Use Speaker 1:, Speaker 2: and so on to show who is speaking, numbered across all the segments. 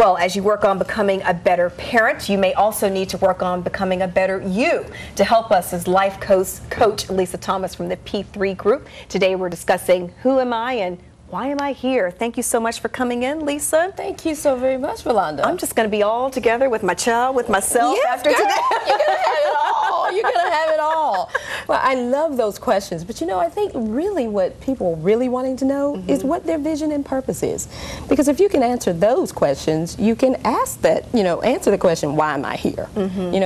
Speaker 1: Well, as you work on becoming a better parent, you may also need to work on becoming a better you. To help us is life coach Lisa Thomas from the P3 Group. Today we're discussing who am I and why am I here? Thank you so much for coming in, Lisa.
Speaker 2: Thank you so very much, Rolanda.
Speaker 1: I'm just going to be all together with my child, with myself after today.
Speaker 2: You're going to have it all. You're going to have it all. Well, I love those questions. But, you know, I think really what people are really wanting to know is what their vision and purpose is. Because if you can answer those questions, you can ask that, answer the question, why am I here?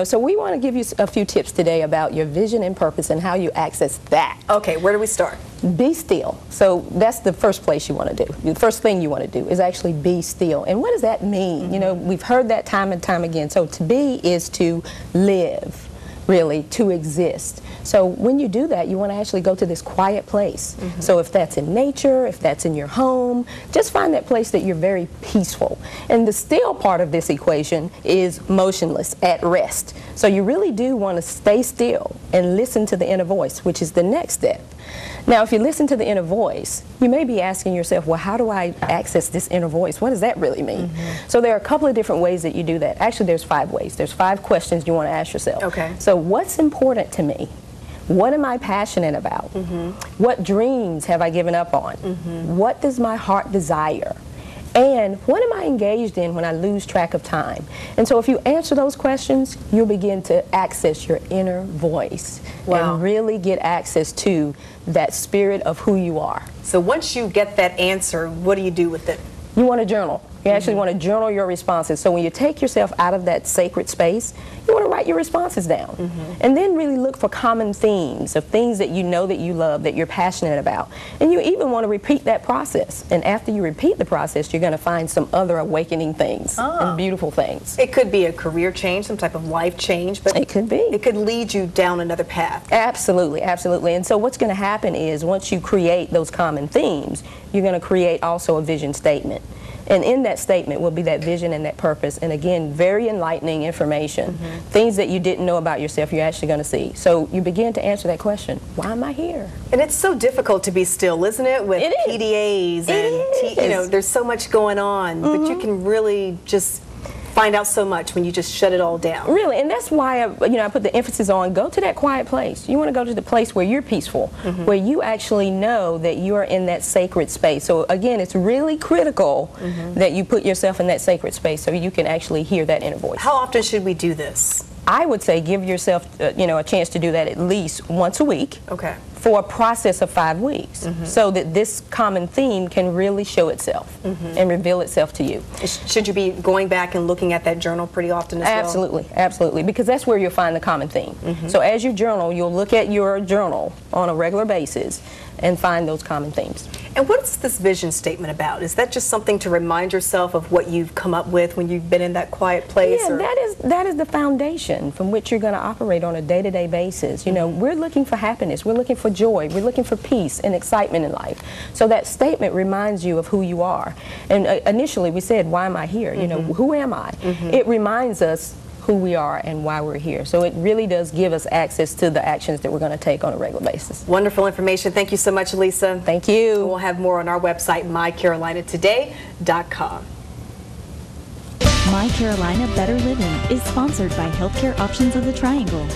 Speaker 2: So we want to give you a few tips today about your vision and purpose and how you access that.
Speaker 1: Okay, where do we start?
Speaker 2: Be still. So that's the first place you want to do. The first thing you want to do is actually be still. And what does that mean? We've heard that time and time again. So to be is to live, really, to exist. So when you do that, you want to actually go to this quiet place. So if that's in nature, if that's in your home, just find that place that you're very peaceful. And the still part of this equation is motionless, at rest. So you really do want to stay still and listen to the inner voice, which is the next step. Now, if you listen to the inner voice, you may be asking yourself, well, how do I access this inner voice? What does that really mean? So there are a couple of different ways that you do that. Actually, there's 5 ways. There's 5 questions you want to ask yourself.
Speaker 1: Okay.
Speaker 2: So what's important to me? What am I passionate about? What dreams have I given up on? What does my heart desire? And what am I engaged in when I lose track of time? And so if you answer those questions, you'll begin to access your inner voice and really get access to that spirit of who you are.
Speaker 1: So once you get that answer, what do you do with it?
Speaker 2: You want to journal. You actually want to journal your responses. So when you take yourself out of that sacred space, you want to write your responses down. And then really look for common themes of things that you know that you love, that you're passionate about. And you even want to repeat that process. And after you repeat the process, you're going to find some other awakening things and beautiful things.
Speaker 1: It could be a career change, some type of life change, but
Speaker 2: it could be.
Speaker 1: It could lead you down another path.
Speaker 2: Absolutely, absolutely. And so what's going to happen is once you create those common themes, you're going to create also a vision statement. And in that statement will be that vision and that purpose. And again, very enlightening information. Things that you didn't know about yourself, you're actually going to see. So you begin to answer that question, why am I here?
Speaker 1: And it's so difficult to be still, isn't it? With PDAs and, there's so much going on. But you can really just find out so much when you just shut it all down.
Speaker 2: Really, and that's why I put the emphasis on go to that quiet place. You want to go to the place where you're peaceful, where you actually know that you are in that sacred space. So again, it's really critical that you put yourself in that sacred space so you can actually hear that inner voice.
Speaker 1: How often should we do this?
Speaker 2: I would say give yourself a chance to do that at least once a week.
Speaker 1: Okay.
Speaker 2: For a process of 5 weeks, so that this common theme can really show itself and reveal itself to you.
Speaker 1: Should you be going back and looking at that journal pretty often as well?
Speaker 2: Absolutely, absolutely, because that's where you'll find the common theme. So as you journal, you'll look at your journal on a regular basis and find those common themes.
Speaker 1: And what's this vision statement about? Is that just something to remind yourself of what you've come up with when you've been in that quiet place?
Speaker 2: Yeah, that is the foundation from which you're going to operate on a day-to-day basis. We're looking for happiness, we're looking for joy, we're looking for peace and excitement in life. So that statement reminds you of who you are. And initially we said, why am I here? Who am I? It reminds us who we are and why we're here. So it really does give us access to the actions that we're going to take on a regular basis.
Speaker 1: Wonderful information. Thank you so much, Lisa.
Speaker 2: Thank you.
Speaker 1: We'll have more on our website, mycarolinatoday.com.
Speaker 3: My Carolina Better Living is sponsored by Healthcare Options of the Triangle.